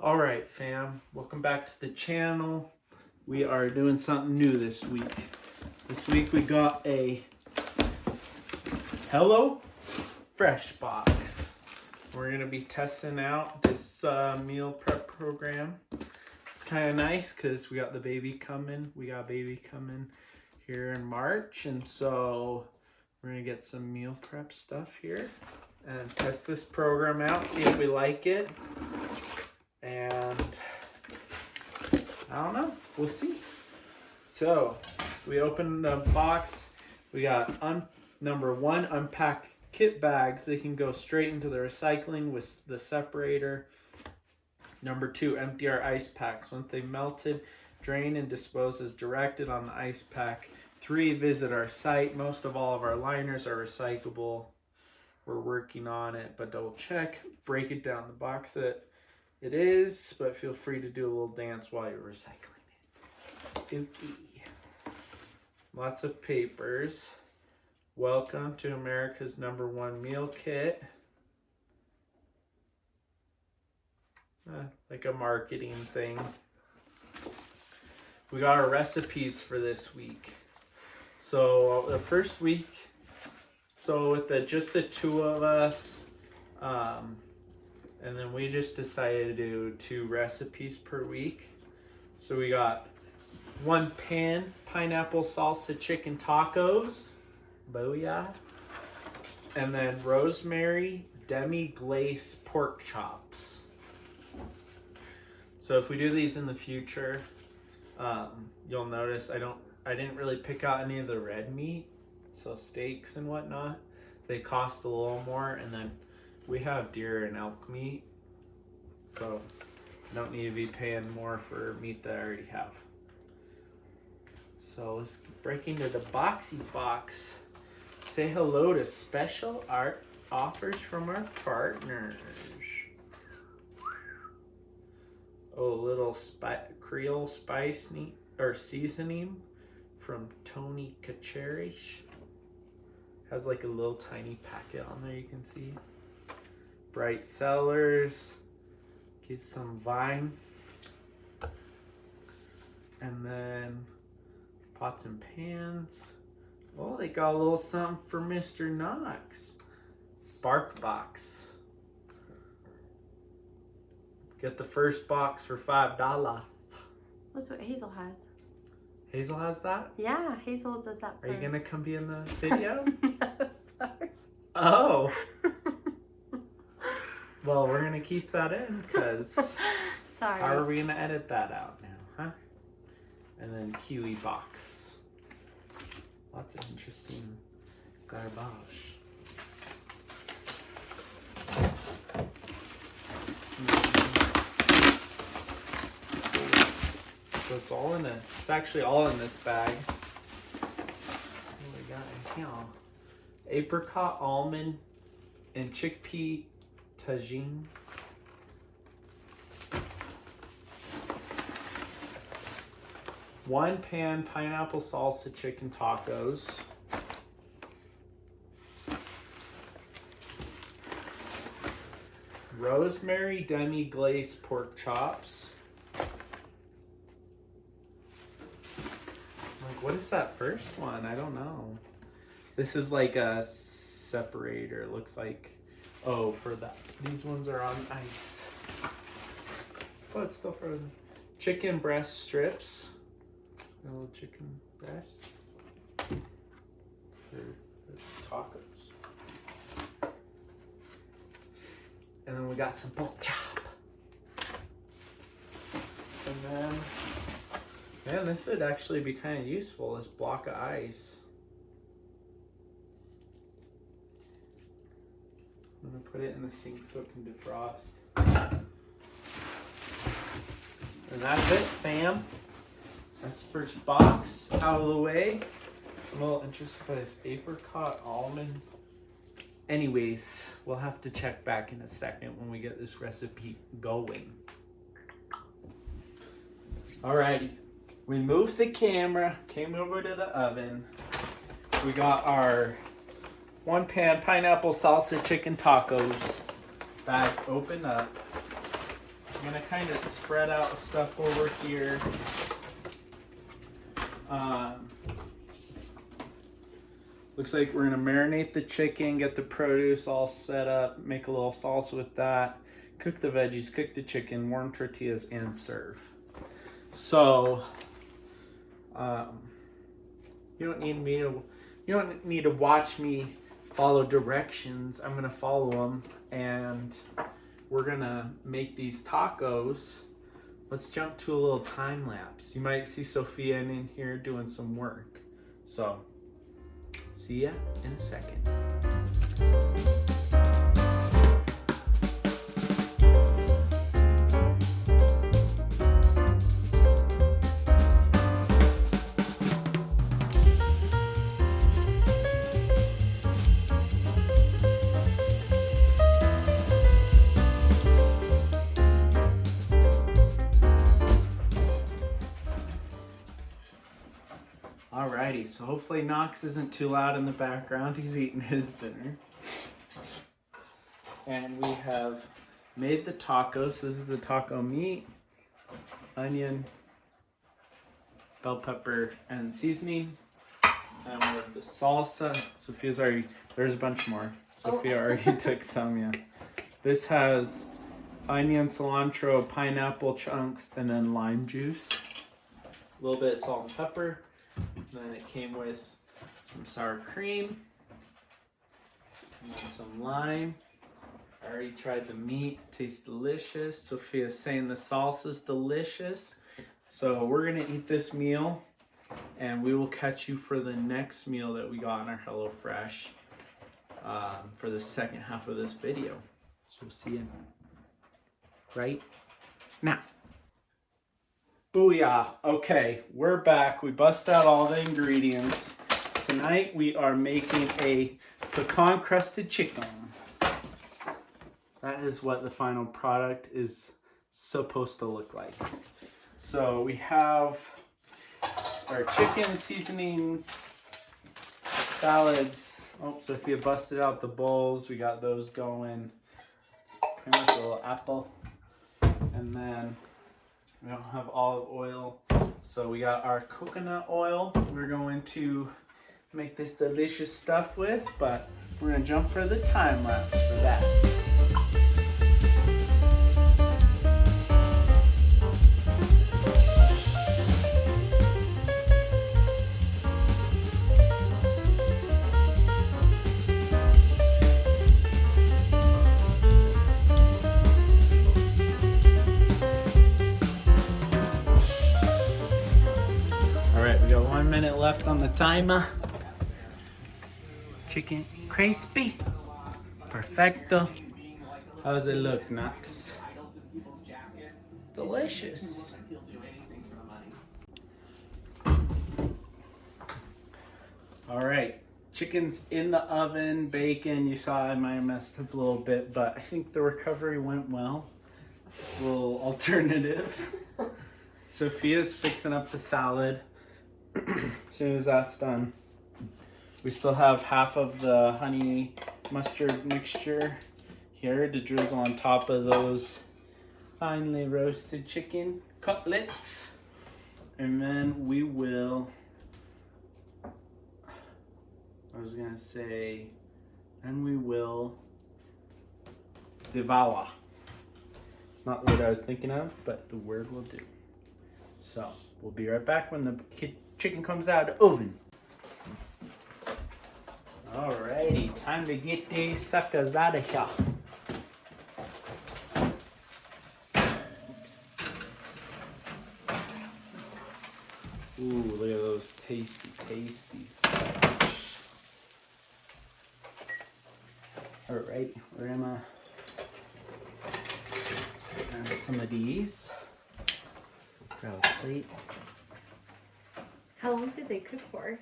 All right, fam. Welcome back to the channel. We are doing something new this week. This week we got a Hello Fresh box. We're going to be testing out this meal prep program. It's kind of nice because we got the baby coming. We got baby coming here in March. And so we're going to get some meal prep stuff here and test this program out, see if we like it. And I don't know, we'll see. So we opened the box. We got number one, unpack kit bags. They can go straight into the recycling with the separator. Number two, empty our ice packs. Once they melted, drain and dispose as directed on the ice pack. Three, visit our site. Most of all of our liners are recyclable. We're working on it, but double check. Break it down the box that it is, but feel free to do a little dance while you're recycling it. Okay. Lots of papers. Welcome to America's #1 meal kit. Like a marketing thing. We got our recipes for this week. So the first week, with just the two of us, and then we just decided to do 2 recipes per week. So we got 1 pan pineapple salsa chicken tacos. Booyah. And then rosemary demi-glace pork chops. So if we do these in the future, you'll notice I didn't really pick out any of the red meat. So steaks and whatnot, they cost a little more, and then we have deer and elk meat, so I don't need to be paying more for meat that I already have. So let's break into the boxy box. Say hello to special art offers from our partners. Oh, a little Creole spice or seasoning from Tony Kacherish. Has like a little tiny packet on there, you can see. Bright Cellars. Get some vine. And then pots and pans. Oh, they got a little something for Mr. Knox. Bark box. Get the first box for $5. That's what Hazel has. Hazel has that? Yeah, Hazel does that. Are you gonna come be in the video? No, sorry. Oh. Well, we're gonna keep that in because sorry. How are we gonna edit that out now, huh? And then kiwi box. Lots of interesting garbage. So it's actually all in this bag. What do we got in here? Apricot, almond, and chickpea tagine. One pan pineapple salsa chicken tacos. Rosemary demi-glace pork chops. What is that first one? I don't know. This is like a separator. It looks like, oh, for that. These ones are on ice. Oh, it's still frozen. Chicken breast strips. A little chicken breast. For tacos. And then we got some pork chop. And then, man, this would actually be kind of useful, this block of ice. I'm gonna put it in the sink so it can defrost. And that's it, fam. That's the first box out of the way. I'm a little interested by this apricot almond. Anyways, we'll have to check back in a second when we get this recipe going. Alrighty. We moved the camera, came over to the oven. We got our 1 pan pineapple salsa chicken tacos bag open up. I'm gonna kind of spread out stuff over here. Looks like we're gonna marinate the chicken, get the produce all set up, make a little salsa with that, cook the veggies, cook the chicken, warm tortillas, and serve. So, you don't need to watch me follow directions. I'm gonna follow them, and we're gonna make these tacos. Let's jump to a little time lapse. You might see Sophia in here doing some work. So, see ya in a second. Alrighty, so hopefully Knox isn't too loud in the background. He's eating his dinner. And we have made the tacos. This is the taco meat, onion, bell pepper, and seasoning. And we have the salsa. Sophia's already, there's a bunch more. Sophia already took some, yeah. This has onion, cilantro, pineapple chunks, and then lime juice. A little bit of salt and pepper. And then it came with some sour cream and then some lime. I already tried the meat. It tastes delicious. Sophia's saying the salsa's delicious. So we're gonna eat this meal, and we will catch you for the next meal that we got in our HelloFresh for the second half of this video. So we'll see you right now. Booyah. Okay, we're back. We bust out all the ingredients. Tonight we are making a pecan crusted chicken. That is what the final product is supposed to look like. So we have our chicken, seasonings, salads. Oh, Sophia busted out the bowls. We got those going. Pretty much a little apple. And then we don't have olive oil, so we got our coconut oil we're going to make this delicious stuff with, but we're gonna jump for the time lapse for that. Alright, we got 1 minute left on the timer. Chicken crispy. Perfecto. How does it look, Knox? Delicious. Alright, chicken's in the oven, bacon. You saw I might have messed up a little bit, but I think the recovery went well. A little alternative. Sophia's fixing up the salad. As soon as that's done, we still have half of the honey mustard mixture here to drizzle on top of those finely roasted chicken cutlets. And then we will, and we will devour. It's not the word I was thinking of, but the word will do. So we'll be right back when the chicken comes out of the oven. Alrighty, time to get these suckers out of here. Ooh, look at those tasties. Alright, we're gonna grab some of these. Grab a plate. How long did they cook for?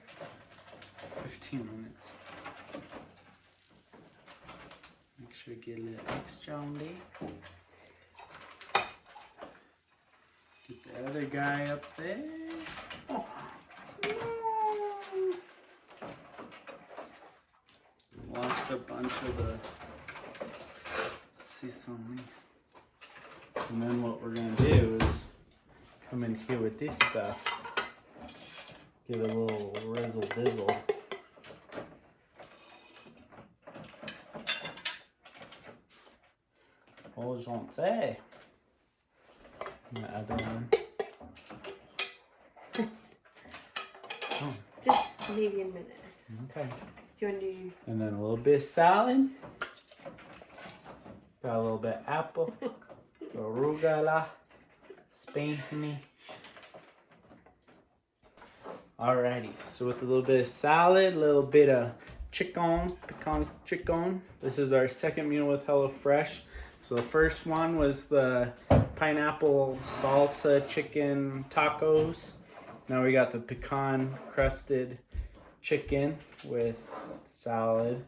15 minutes. Make sure you get a little extra on there. Get the other guy up there. Oh. Lost a bunch of the seasoning. And then what we're gonna do is come in here with this stuff. Give it a little rizzle dizzle. Oh, gentil. The other one. Oh, Just maybe a minute. okay. Do you want to do? And then a little bit of salad. Got a little bit of apple. Arugula. Spanish. Alrighty. So with a little bit of salad, a little bit of chicken, pecan chicken. This is our second meal with HelloFresh. So the first one was the pineapple salsa chicken tacos. Now we got the pecan crusted chicken with salad.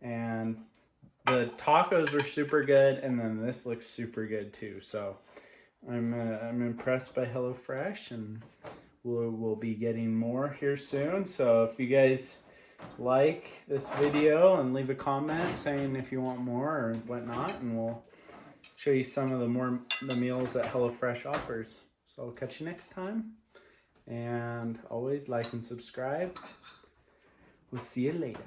And the tacos are super good, and then this looks super good too. So I'm impressed by HelloFresh, and we'll be getting more here soon. So if you guys like this video and leave a comment saying if you want more or whatnot, and we'll show you some of the meals that HelloFresh offers. So I'll catch you next time, and always like and subscribe. We'll see you later.